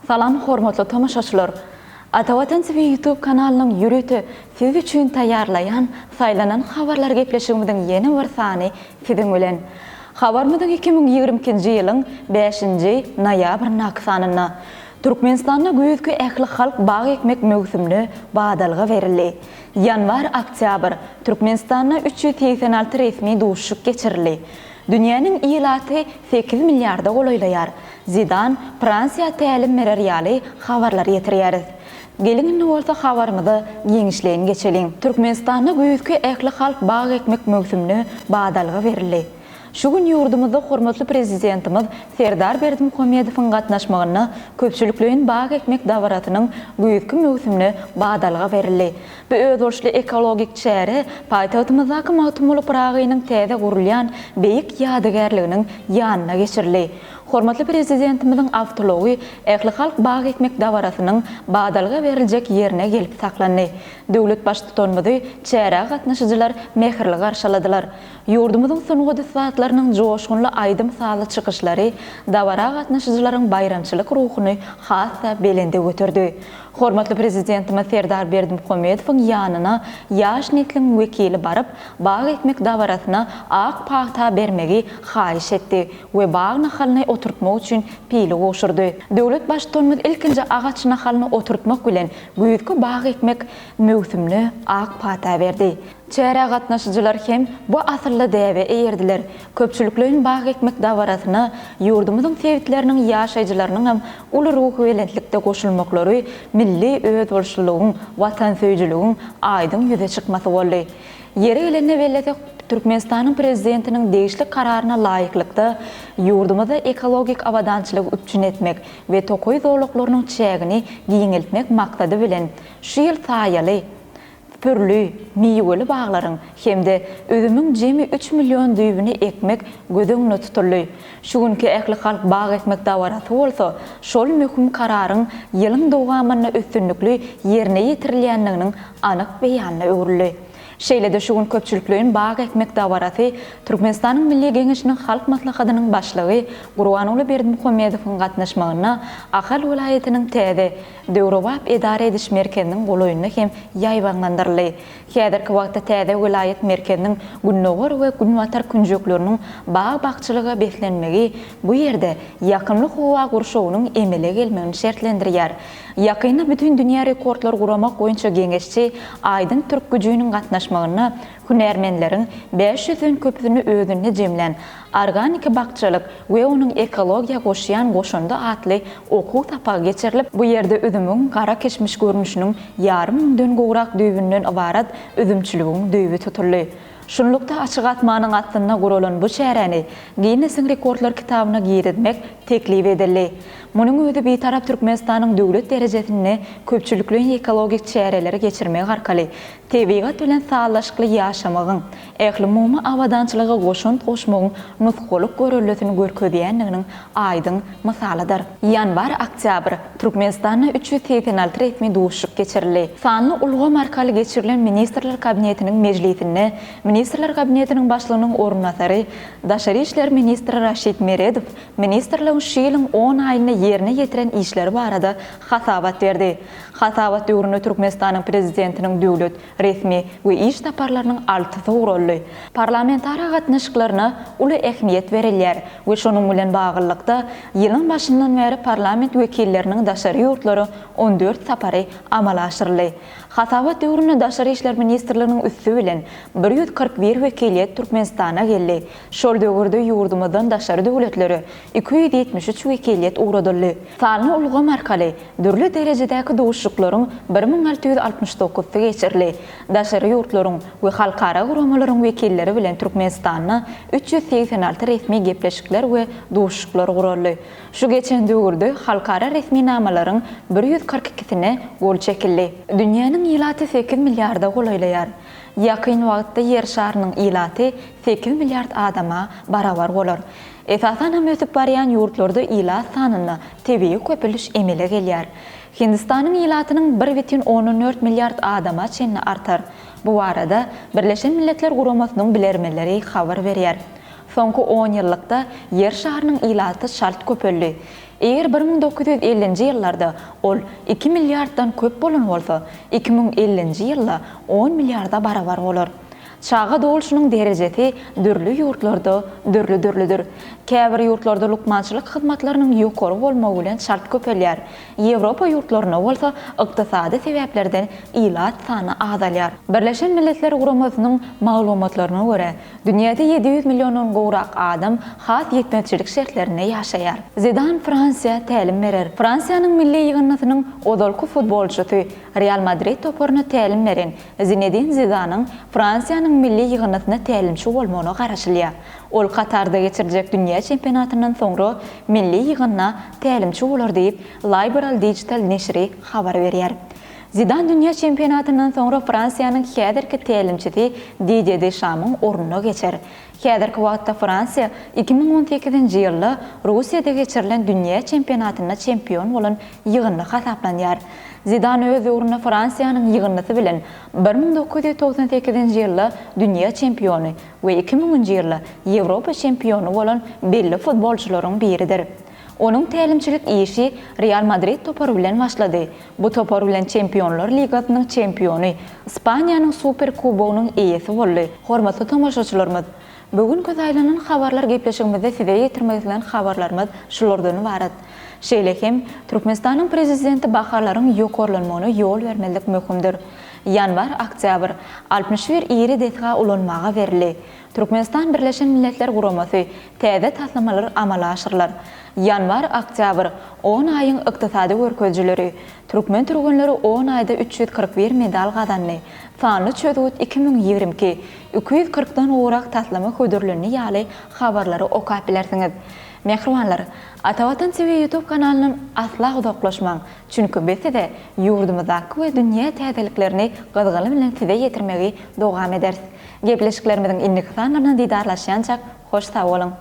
Salam hormatly tamaşaçylar. Atawatan TV YouTube kanalynyň ýürüti siz üçin taýýarlaýan saýlanan habarlar gepleşigimiziň ýeni bir sany siziň bilen. Habarymyzyň 2022-nji ýylyň 5-nji noýabr sanyna Türkmenistanda güýçki ähli halk bagy ekmek mövsümini badalga berildi. Yanvar-oktýabr Türkmenistanda 386 resmi duşuk geçirildi. Dünýäniň ýylaty 8 milliarda golaýlaýar. Zidan Fransiýa tälim merýaly habarlar ýetirýär. Gelin bolsa habarymyzy ýeňişleýin geçelim. Türkmenistanda güýçki ähli halk bagy ekmek mövsümini badalga berildi. Şu gün ýurdumyzda hormatly prezidentimiz Serdar Berdimuhammedowyň gatnaşmagyny köpçüliklerin bagy ekmek dawratynyň güýçki mövsümini badalga berildi. Bu özgürçli ekologik çäre paýtagtymyzdaky Mawtumul Pragynyň täze gurulýan beýik ýadygerliginiň ýanyna geçirildi. Hormatly prezidentimiziň awtology ähli halk bagy ekmek dawratynyň badalga beriljek ýerine gelip saklandy. Döwlet başçylarymyzy çäre gatnaşyjylar mehirli garşyladylar. Ýurdumyzyň soňky saatlarynyň joşgunly aýdym saly çykyşlary dawara gatnaşyjylaryň bayramçylyk ruhuny hassa belende götürdi. Hormatly prezidentimiz Serdar Berdimuhammedowyň ýanyna ýaş netliň wekili baryp, bagy ekmek dawratyna ak paýta bermegi haýyş etdi we bagy nahalyny oturtmak üçin pili goşurdy. Döwlet başçylarymyz ilkinji agaç nahalyny oturtmak bilen güýçki bagy ekmek mövsümini ak paýta berdi. Çäre gatnaşyjylar hem bu asyrly däwe eýerdiler. Köpçüliklerin bagy ekmek dawratyna ýurdumyzyň sebitleriniň ýaşaýjylarynyň hem uly ruhy belentlikde goşulmaklary milli özgürçlügiň, watansöýçiligiň aýdym ýüze çykmasy boldy. Ýeri gelende bellete Türkmenistanyň prezidentiniň degişli kararyna laýyklykda ýurdumyzda ekologik awadançylygy üçin etmek we tokoý zorluklarynyň çägini giňeltmek maksady bilen şu ýyl saýaly pürlü, miýweli baglaryň hemde özümiň jemi 3 million düýbüni ekmek gödüňne tutuldy. Şu günki ähli halk bagy ekmek dawraty bolsa, şol möhüm kararyň ýylyň dowamyna üstünlikli ýerine ýetirilýändiginiň anyk beýanyna öwrüldi. Şeýlede şu gün köpçüliklerin bagy ekmek dawraty Türkmenistanyň Milli Geňeşiniň halk maslahatynyň başlygy Gurbanuly Berdimuhammedowyň gatnaşmagyna Ahal welaýatynyň täze Döwrewap edare ediş merkeziniň golaýyny hem ýaýbanlandyrly. Häzirki wagtda täze welaýat merkeziniň Günnowar we Günwatar künjekleriniň bag bakçylyga beslenmegi bu ýerde ýakynlyk howa gurşawynyň emele gelmegini şertlendirýär. Ýakyna bütün dünýä rekordlar guramak boýunça geňeşçi Aýdyn Türk güýjüniň gatnaşmagyna hünärmenleriň 500'ün köpüsini özüne jemlen organik bakçylyk we onuň ekologiýa goşýan goşunda atly okuw tapagy geçirilip bu ýerde özümiň gara keçmiş görnüşiniň ýarym müňden gowrak düýbünden ibarat özümçiligiň düýbi tutuldy. Şunlukda açyk atmanyň atlyna guralan bu şäherni Guinness Rekordlar kitabyna giýdirmek teklip edildi. Munyň öňünde bir tarap Türkmenistanyň döwlet derejesinde köpçüliklerin ekologik çäreleri geçirmek arkaly tebigat bilen sağlaşykly ýaşamagyň, ähli awadançylyga goşun goşmagyň nutgalyk görelesini görkezýändiginiň aýdym mysalydyr. Yanvar-oktýabr Türkmenistanda 386 resmi duşuk geçirildi. Sanly ulga markaly geçirilen Ministrler Kabinetiniň mejlisinde Ministrler Kabinetiniň başlygynyň ornatary Daşary işler ministri Raşid Meredow ministrligiň şu ýylyň 10 aýyna ýerine ýetiren işleri barada hasabat berdi. Hasabat döwründe Türkmenistanyň prezidentiniň döwlet resmi we iş taparlarynyň altyzy uruldy. Parlamentara gatnaşyklaryna uly ähmiýet berilýär we şonuň bilen baglykda ýylyň başyndan beri parlament wekilleriniň daşary ýurtlary 14 sapary amala aşyrly. Hasabat döwründe Daşary işler ministrliginiň üstü bilen 141 wekiliýet Türkmenistana geldi. Şol döwürde ýurdumyzdan daşary döwletleri 273 wekiliýet uğradyly. Sanly ulga markaly dürli derejedäki duşuklaryň 1669-y geçirildi. Daşary ýurtlaryň we halkara guramalaryň wekilleri bilen Türkmenistana 386 resmi gepleşikler we duşuklar guruldy. Şu geçen döwürde halkara resmi namalaryň 142-sine gol çekildi. Dünýäniň ýylaty 8 milliarda golaýlaýar. Ýakyn wagtda ýer şarynyň ýylaty 8 milliard adama barabar bolar. Esasan hem ötüp barýan ýurtlarda ýylat sanyny tebii köpüliş emele gelýär. Hindistanyň ýylatynyň 1,14 milliard adama çenli artar. Bu arada Birleşen Milletler Guramasynyň bilermeleri habar berýär. Soňky 10 ýyllykda ýer şarynyň ýylaty şart köpeldi. Eger 1950-nji ýyllarda ol 2 milliarddan köp bolan bolsa, 2050-nji ýylda 10 milliarda barabar bolar. Çağa doluşunun derecesi dürlü yurtlarda dürlüdür. Käbir yurtlarda lukmançylyk hyzmatlarynyň ýokary bolmagy bilen şart köpelýär. Ýewropa yurtlaryna bolsa ykdysady sebäplerden ilat sany azalýar. Birleşen Milletler Guramasynyň maglumatlaryna görä, dünýäde 700 milliondon gowrak adam has ýetmekçilik şertlerinde ýaşaýar. Zidane Fransiýa tälim berer. Fransiýanyň milli ýygnasynyň odalky futbolçysy Real Madrid toparyna tälim beren Zinedine Zidane'yň Fransiýanyň milli ýygnasyna tälimçi bolmagyna garaşylýar. Ol Katarda geçirecek dünya çempionatından sonra milli ýygyna tälimçi bolar diýip Liberal Digital neşri habar berýär. Zidane dünya çempionatından sonra Fransiýanyň häzirki tälimçisi Didier Deschamps ornuна geçer. Häzirki wagtda Fransiýa 2018-nji ýylda Russiýada geçirilen dünya çempionatyna çempion bolan ýygyny hasaplanýar. Zidane öz uğruna Fransiýanyň ýygnasy bilen 1998-nji ýylda dünya çempiony we 2000-nji ýylda Ýewropa çempiony bolan belli futbolçylaryň biridir. Onun tälimçilik işi Real Madrid topary bilen başlady. Bu topar bilen Çempionlar Ligasynyň çempiony, Ispaniýanyň Super Kubogynyň eýesi boldy. Hormatly tamaşaçylarymyz, bugün köz aýlanan habarlar gepleşigimizde size ýetirmedilen habarlarymyz şulardan ibaret. Şeýlehem, Türkmenistanyň prezidenti baharlaryň ýokarlanmagyna ýol bermelik möhümdir. Yanvar-oktyabr 61 iri detga ulanmaga berildi. Türkmenistan Birleşen Milletler Guramasy täze taslamalar amala aşyrlar. Yanvar-oktyabr 10 aýyň ykdysady görkezjileri, türkmen türgenleri 10 aýda 341 medal gazandy. Sanly çözgüt 2022 240-dan ugrak taslama hödürlerini ýaly habarlary okap bilersiňiz. Mehribanlar, Atawatan TV YouTube kanalynyň asla uzaklaşmaň. Çünki biz de ýurdumyzdaky we dünýä täzeliklerini gyzgaly bilen size ýetirmegi dogam ederiz. Gepleşiklerimizin indiki sanlaryna didarlaşýançak hoş sag bolun.